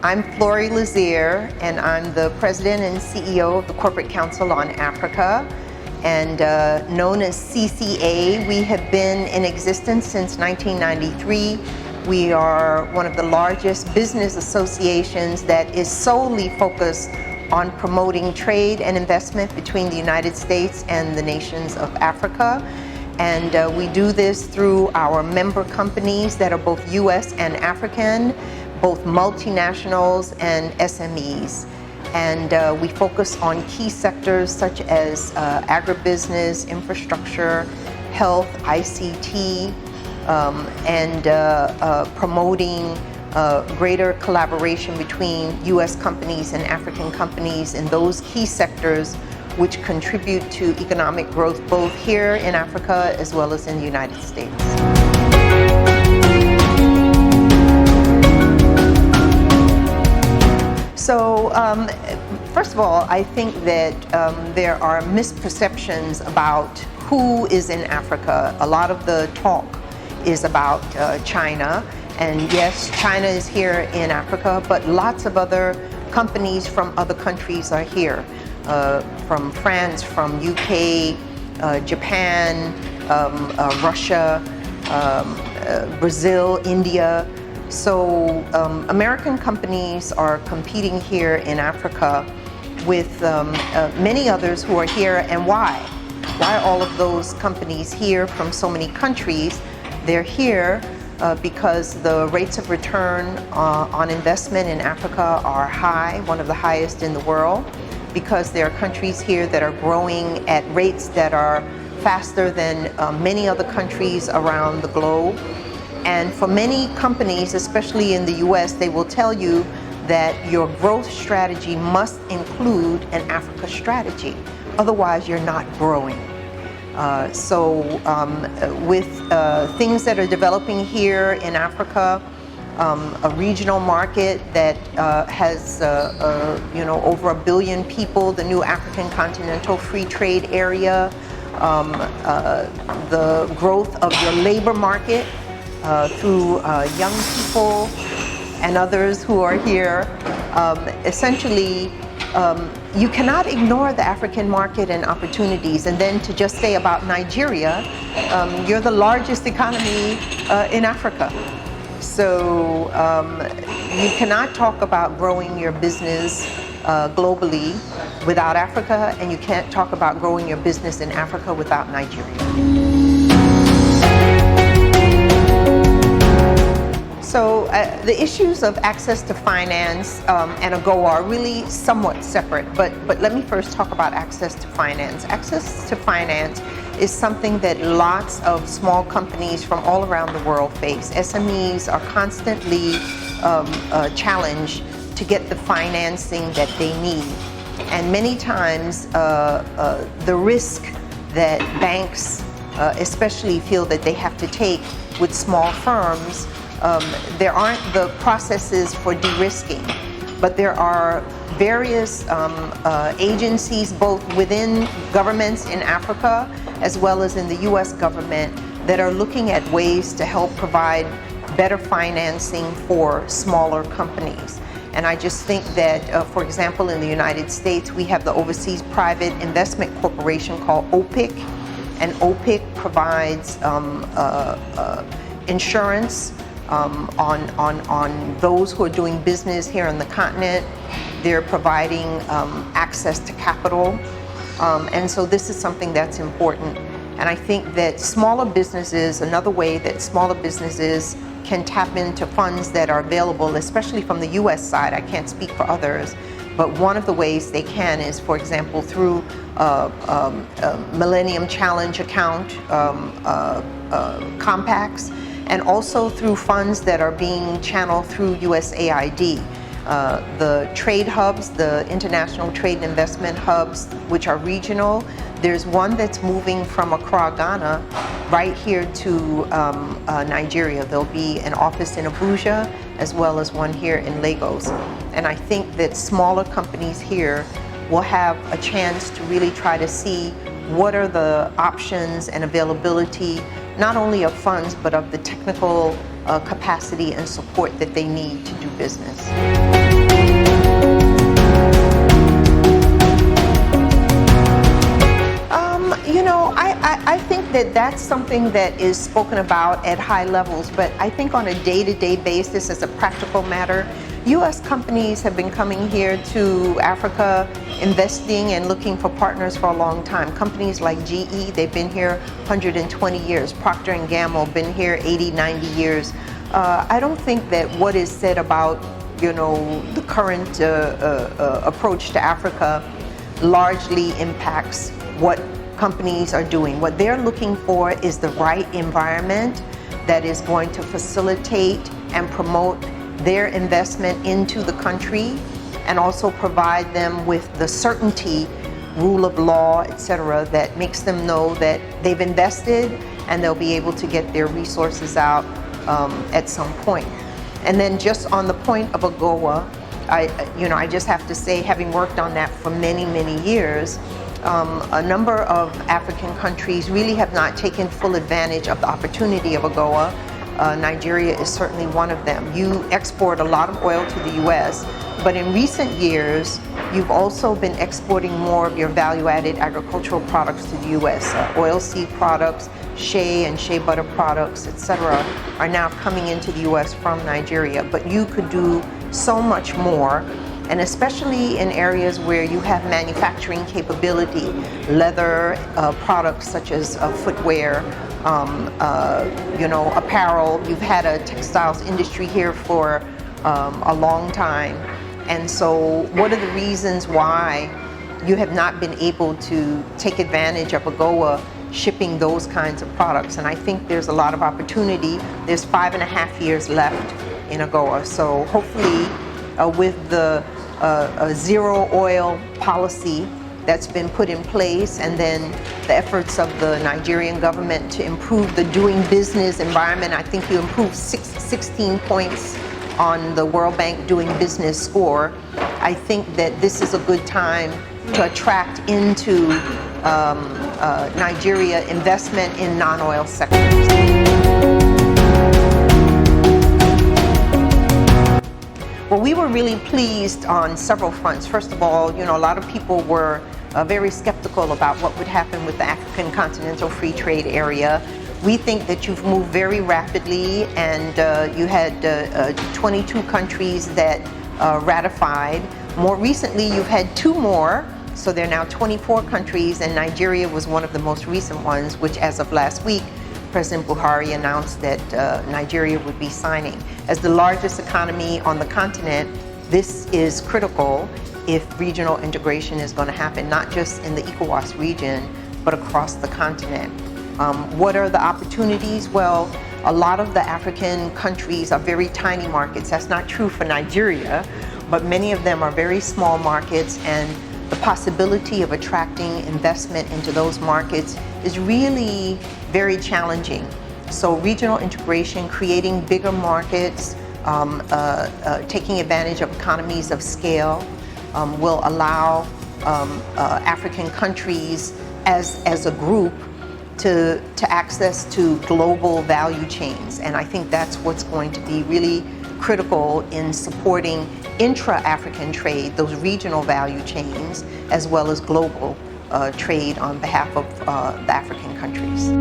I'm Florie Liser, and I'm the President and CEO of the Corporate Council on Africa, and known as CCA. We have been in existence since 1993. We are one of the largest business associations that is solely focused on promoting trade and investment between the United States and the nations of Africa. And we do this through our member companies that are both U.S. and African, both multinationals and SMEs. And we focus on key sectors such as agribusiness, infrastructure, health, ICT, and promoting greater collaboration between U.S. companies and African companies in those key sectors which contribute to economic growth both here in Africa as well as in the United States. So, first of all, I think that there are misperceptions about who is in Africa. A lot of the talk is about China, and yes, China is here in Africa, but lots of other companies from other countries are here. From France, from UK, Japan, Russia, Brazil, India. So American companies are competing here in Africa with many others who are here. And why? Why all of those companies here from so many countries? They're here because the rates of return on investment in Africa are high, one of the highest in the world, because there are countries here that are growing at rates that are faster than many other countries around the globe. And for many companies, especially in the US, they will tell you that your growth strategy must include an Africa strategy. Otherwise, you're not growing. With things that are developing here in Africa, a regional market that has over 1 billion people, the new African Continental Free Trade Area, the growth of your labor market through young people and others who are here. Essentially, you cannot ignore the African market and opportunities, and then to just say about Nigeria, you're the largest economy in Africa. So you cannot talk about growing your business globally without Africa, and you can't talk about growing your business in Africa without Nigeria. So the issues of access to finance and AGOA are really somewhat separate, but let me first talk about access to finance. Access to finance is something that lots of small companies from all around the world face. SMEs are constantly challenged to get the financing that they need. And many times the risk that banks especially feel that they have to take with small firms, there aren't the processes for de-risking, but there are various agencies both within governments in Africa as well as in the US government that are looking at ways to help provide better financing for smaller companies. And I just think that, for example, in the United States, we have the Overseas Private Investment Corporation called OPIC, and OPIC provides insurance on those who are doing business here on the continent. They're providing access to capital. And so this is something that's important. And I think that smaller businesses, another way that smaller businesses can tap into funds that are available, especially from the US side, I can't speak for others, but one of the ways they can is, for example, through Millennium Challenge account compacts, and also through funds that are being channeled through USAID. The trade hubs, the international trade and investment hubs, which are regional, there's one that's moving from Accra, Ghana, right here to Nigeria. There'll be an office in Abuja as well as one here in Lagos. And I think that smaller companies here will have a chance to really try to see what are the options and availability, not only of funds, but of the technical capacity and support that they need to do business. I think that that's something that is spoken about at high levels, but I think on a day-to-day basis, as a practical matter, U.S. companies have been coming here to Africa, investing and looking for partners for a long time. Companies like GE, they've been here 120 years. Procter & Gamble, been here 80, 90 years. I don't think that what is said about, the current approach to Africa largely impacts what companies are doing. What they're looking for is the right environment that is going to facilitate and promote their investment into the country, and also provide them with the certainty, rule of law, etc., that makes them know that they've invested and they'll be able to get their resources out at some point. And then just on the point of AGOA, I just have to say, having worked on that for many, many years, a number of African countries really have not taken full advantage of the opportunity of AGOA. Nigeria is certainly one of them. You export a lot of oil to the U.S., but in recent years, you've also been exporting more of your value-added agricultural products to the U.S. Oilseed products, shea and shea butter products, etc., are now coming into the U.S. from Nigeria. But you could do so much more, and especially in areas where you have manufacturing capability, leather products such as footwear, apparel. You've had a textiles industry here for a long time. And so what are the reasons why you have not been able to take advantage of AGOA shipping those kinds of products? And I think there's a lot of opportunity. There's 5.5 years left in AGOA. So hopefully with the zero oil policy that's been put in place, and then the efforts of the Nigerian government to improve the doing business environment. I think you improved 16 points on the World Bank doing business score. I think that this is a good time to attract into Nigeria investment in non-oil sectors. Well, we were really pleased on several fronts. First of all, a lot of people were very skeptical about what would happen with the African Continental Free Trade Area. We think that you've moved very rapidly, and you had 22 countries that ratified. More recently, you've had 2 more, so there are now 24 countries, and Nigeria was one of the most recent ones, which as of last week, President Buhari announced that Nigeria would be signing. As the largest economy on the continent, this is critical if regional integration is going to happen, not just in the ECOWAS region, but across the continent. What are the opportunities? Well, a lot of the African countries are very tiny markets. That's not true for Nigeria, but many of them are very small markets, and the possibility of attracting investment into those markets is really very challenging. So regional integration, creating bigger markets, taking advantage of economies of scale will allow African countries as a group to access to global value chains. And I think that's what's going to be really critical in supporting intra-African trade, those regional value chains, as well as global trade on behalf of the African countries.